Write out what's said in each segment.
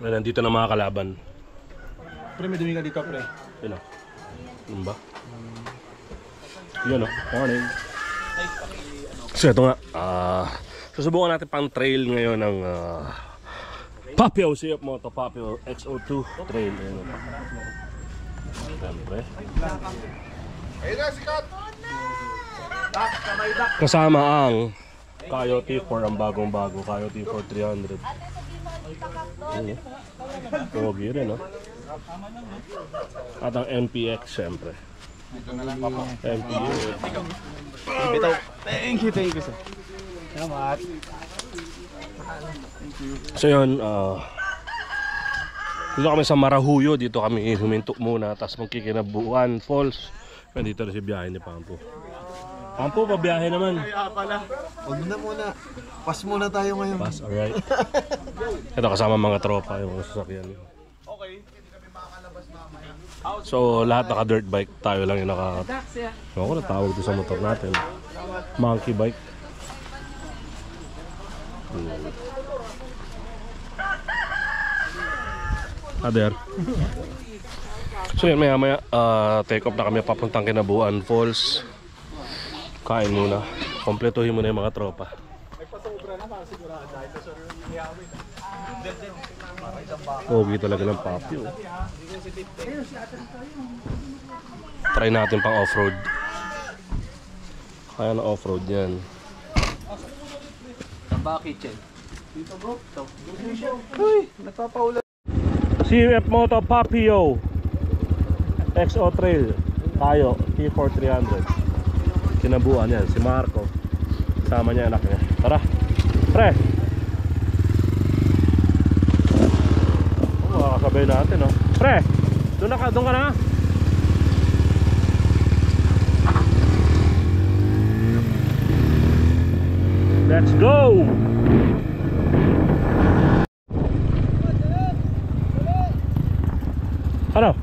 Nandito na mga kalaban. Pre, may dumi ka dito, pre. Yun o. Ano ba? Yun o. Morning. So ito nga. Susubukan natin pang trail ngayon ng Papio CF Moto Papio XO2 trail. Ayan o. Siyempre. Kasama ang Coyote 4, ang bagong-bago Coyote 4 300. Pogi rin, no? At ang NPX, syempre. NPX. Bitaw. Thank you, sir. Salamat. So yun, dito kami sa Marahuyo. Dito kami huminto muna, tapos magkikinabuan Falls. Nandito na si biyahe ni Pampo. Pampo, pabiyahe naman. Huwag na muna. Pass muna tayo ngayon. Pass, alright. Ito kasama mga tropa yung mga sasakyan. Okay. So lahat naka dirt bike, tayo lang yung naka... Ako na tawag doon sa motor natin. Monkey bike. There. So yun, maya maya take off na kami papuntang Kinabuan Falls. Kain muna. Kompletuhin muna yung mga tropa. Pogi talaga ng Papio. Try natin pang off-road. Kaya na off-road yan. Bakit yan? Dito bro. Uy, nagpapaulan. CF Moto Papio XO Trail tayo T4 300. Kinabuan yan, si Marco. Sama niya anak niya. Tara, pre. Makakasabay natin, no? Pre, doon ka na. Let's go! Ano?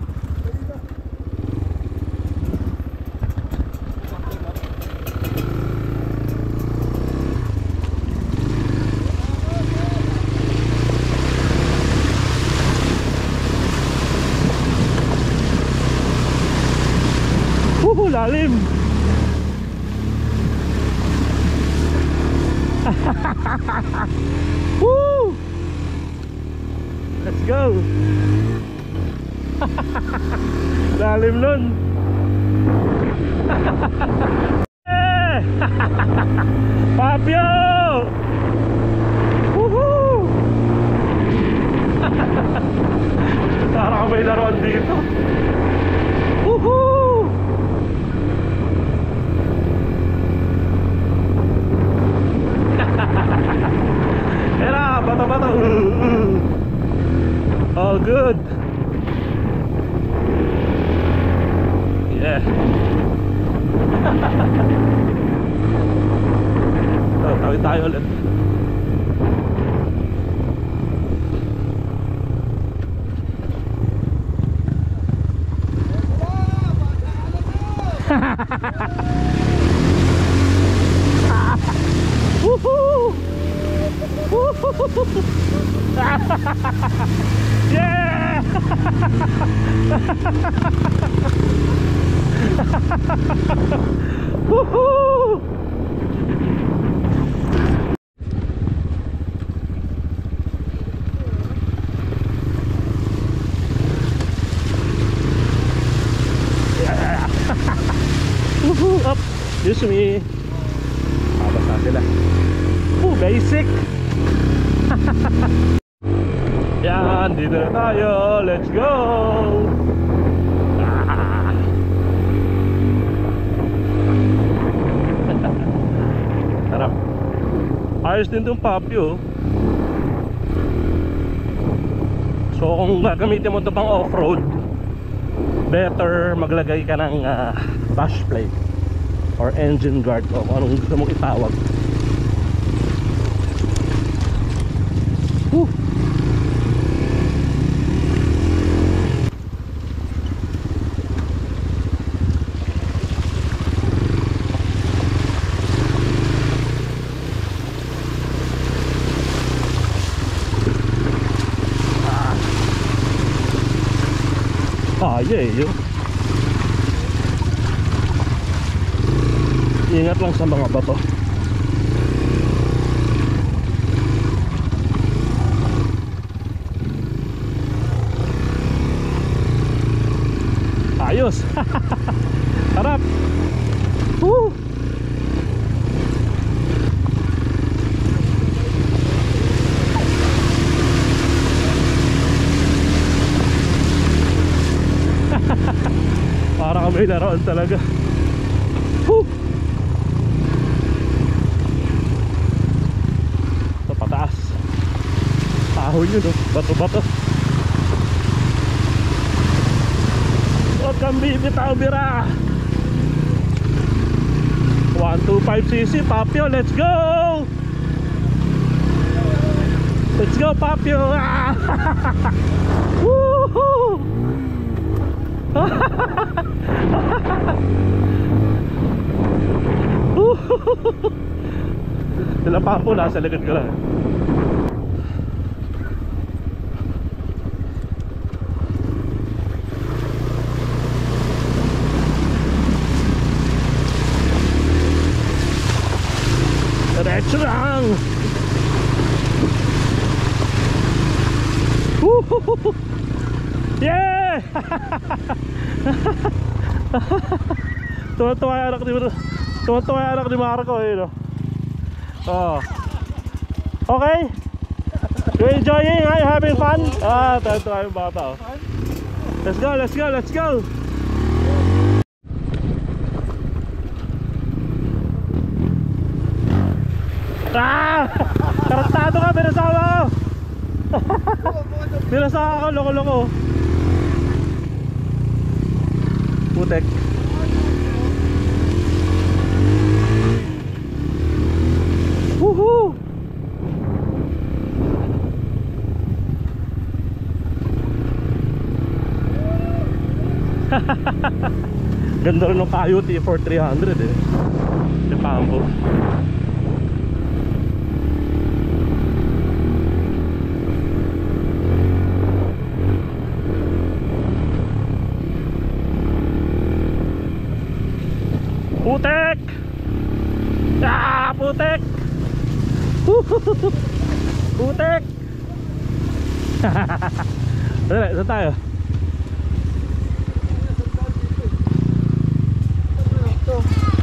Lalim. Woo! Let's go. Lalim nun. Papio! Woohoo! Parang may laruan dito. Woohoo! Era, bata-bata. All good. Yeah. Tawid tayo ulit. Woohoo! Yeah! Woohoo! Woohoo! Up! Excuse me. Basta sila. Basic. Yan, dito na tayo. Let's go. Tara. Ayos din itong Papio. So kung gagamitin mo ito pang off-road, better maglagay ka ng dash plate or engine guard o kung anong gusto mong itawag. Woo! Kaya eh yun. Ingat lang sa mga bato. Ayos. Harap. Woo. Para kami laruan talaga. Woo. Ito pataas. Ahon yun oh. Bato-bato. Huwag kang bibitaw bira. 125cc Papio, let's go. Let's go Papio. Woohoo. Sila Papo nasa likod ko lang. Diretso lang. Woohoo. Yeah! Tuwa-tuwa yung anak ni Marco eh, no? Oh. Okay? You enjoying? Are you having fun? Ah, tuwa yung bata oh. Let's go, let's go, let's go! Ah! Tarantado ka, binasawa ko! Binasawa ko, loko-loko. Putek. Woohoo! Ganda rin ng Coyote for 300 eh. Si Pambo. Putek! Ah, putek! Putek! Dali, saan tayo?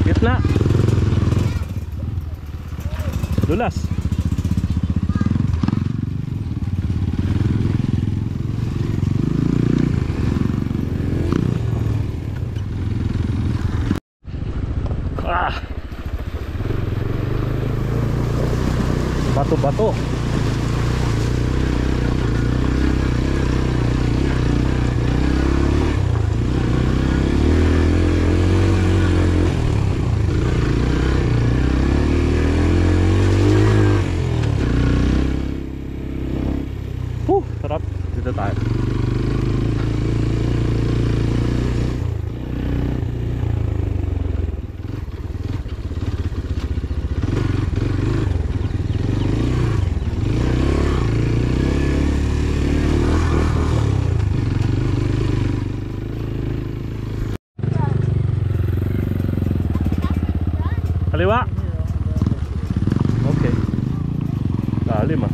Gitna. Dulas. Ah. Bato-bato. Sarap. Dito tayo. Kaliwa. Okay. Lalim ah.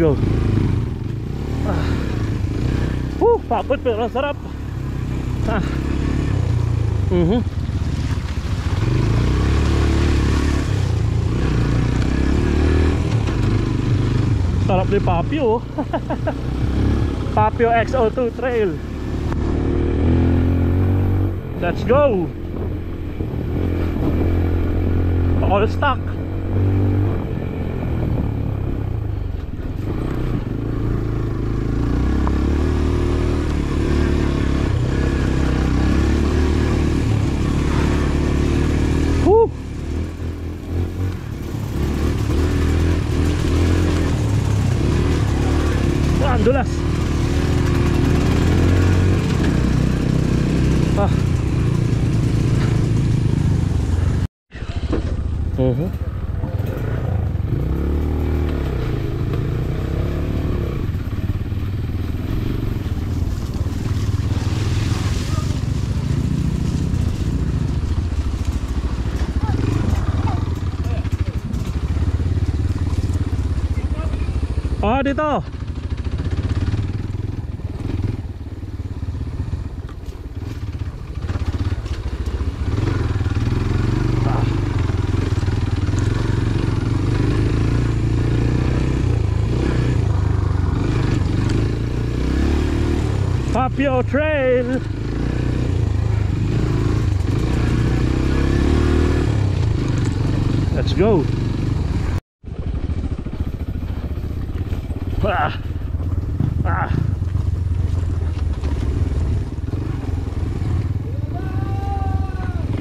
Papio. Papot pero sarap. Sarap ni Papio. Papio XO2 Trail. Let's go. All stock. Woo. Wah, ang dulas. Dito. Papio Trail. Let's go.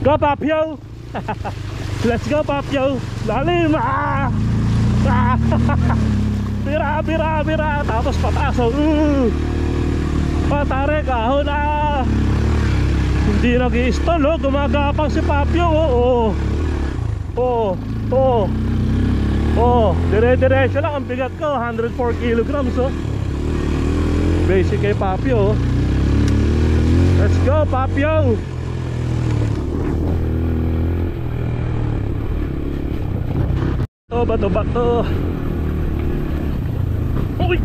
Go Papio. Let's go Papio. Lalim. Bira. Tapos pataas. Patare kahon na. Hindi nag-i-stall, oh. Gumagapang si Papio. Dire-diretso lang ang bigat ko, 104 kilograms, oh. Basic kay Papio, oh. Let's go Papio. Bato. Uy!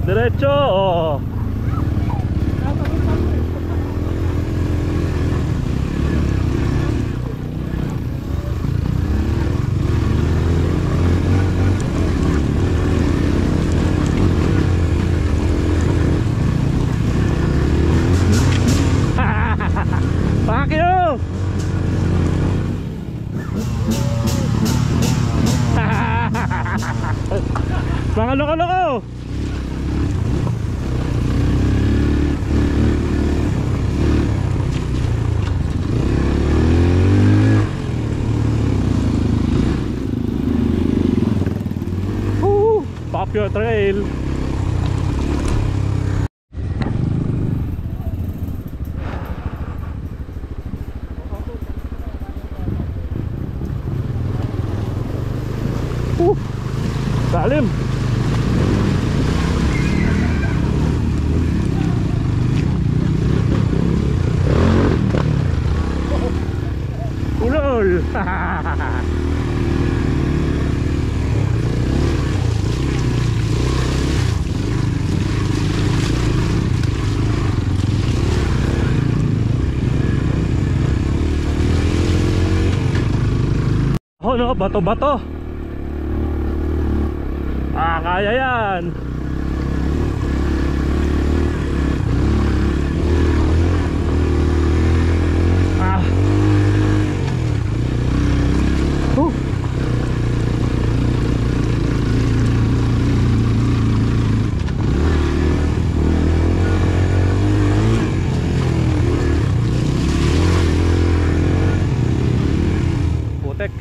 Diretso, oh. Pakyo! Mga loko-loko! Papio Trail. Lalim. Ulol. Oh no, bato-bato. Kaya yan. Putek.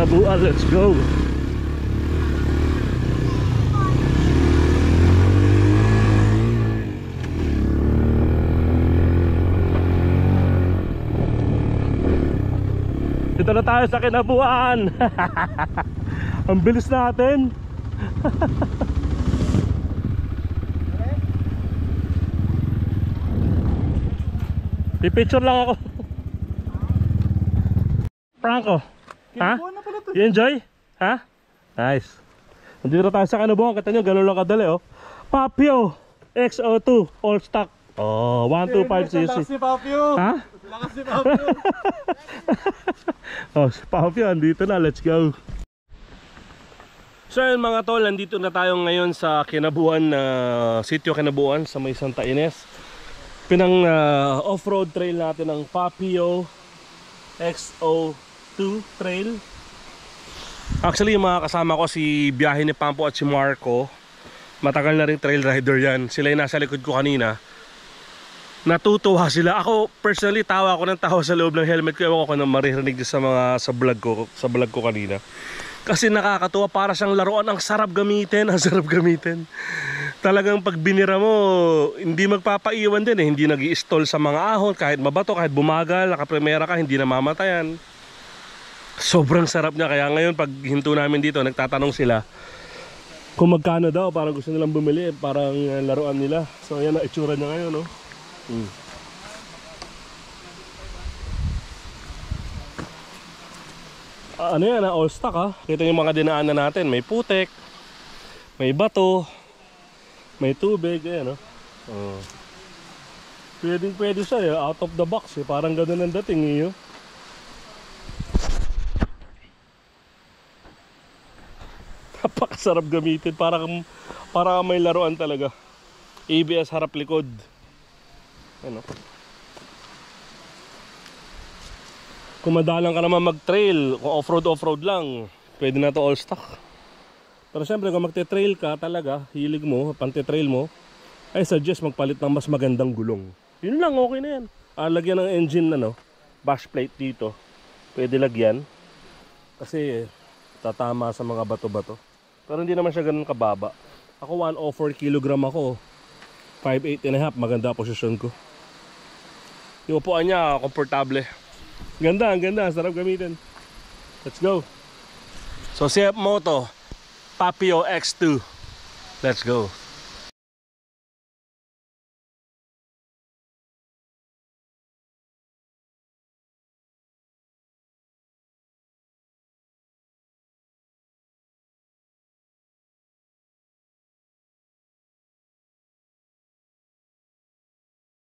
Kinabuan. Let's go. Dito na tayo sa Kinabuan. Ang bilis natin. Pipicture lang ako. Franco. Ha? You enjoy? Ha? Nice. Nandito na tayo sa Kinabuan. Kita nyo, gano'n lang kadali oh. Papio XO2 all stock. Oh, 125cc. Lakas si Papio. Ha? Lakas si Papio. Oh, si Papio, andito na. Let's go. So yun mga tol, nandito na tayo ngayon sa Kinabuan, sitio Kinabuan sa may Santa Ines. Pinang off-road trail natin ng Papio XO2 trail. Actually yung mga kasama ko, si Biyahe ni Pampo at si Marco, matagal na rin trail rider yan. Sila yung nasa likod ko kanina. Natutuwa sila. Ako personally, tawa ako ng tawa sa loob ng helmet ko. Ewan ko kung maririnig sa vlog ko kanina. Kasi nakakatuwa, para siyang laruan. Ang sarap gamitin, ang sarap gamitin. Talagang pag binira mo, hindi magpapaiwan din eh. Hindi nag-i-stall sa mga ahon, kahit mabato, kahit bumagal, nakapremera ka, hindi namamatayan. Sobrang sarap niya. Kaya ngayon pag hinto namin dito, nagtatanong sila kung magkano daw, parang gusto nilang bumili, parang laruan nila. So ayan na itsura niya ngayon, no? Ano yan, all stock ha. Kita yung mga dinaanan natin. May putek, may bato, may tubig. Ayan no. Pwede siya eh, out of the box eh. Parang gano'n ang dating eh. Napakasarap gamitin. Para may laruan talaga. ABS harap likod. Ano? Kung madalang ka naman mag-trail, kung off-road lang, pwede na to all stock. Pero syempre kung magte-trail ka talaga, hilig mo, pante-trail mo, I suggest magpalit ng mas magandang gulong. Yun lang, okay na yan. Lagyan ng engine na bash plate dito. Pwede lagyan. Kasi tatama sa mga bato-bato. Pero hindi naman siya ganun kababa. Ako 104 kg ako. 5'8.5", maganda posisyon ko. Yung upuan niya, komportable. Ganda, ang ganda, sarap gamitin. Let's go. So CF Moto Papio X2. Let's go.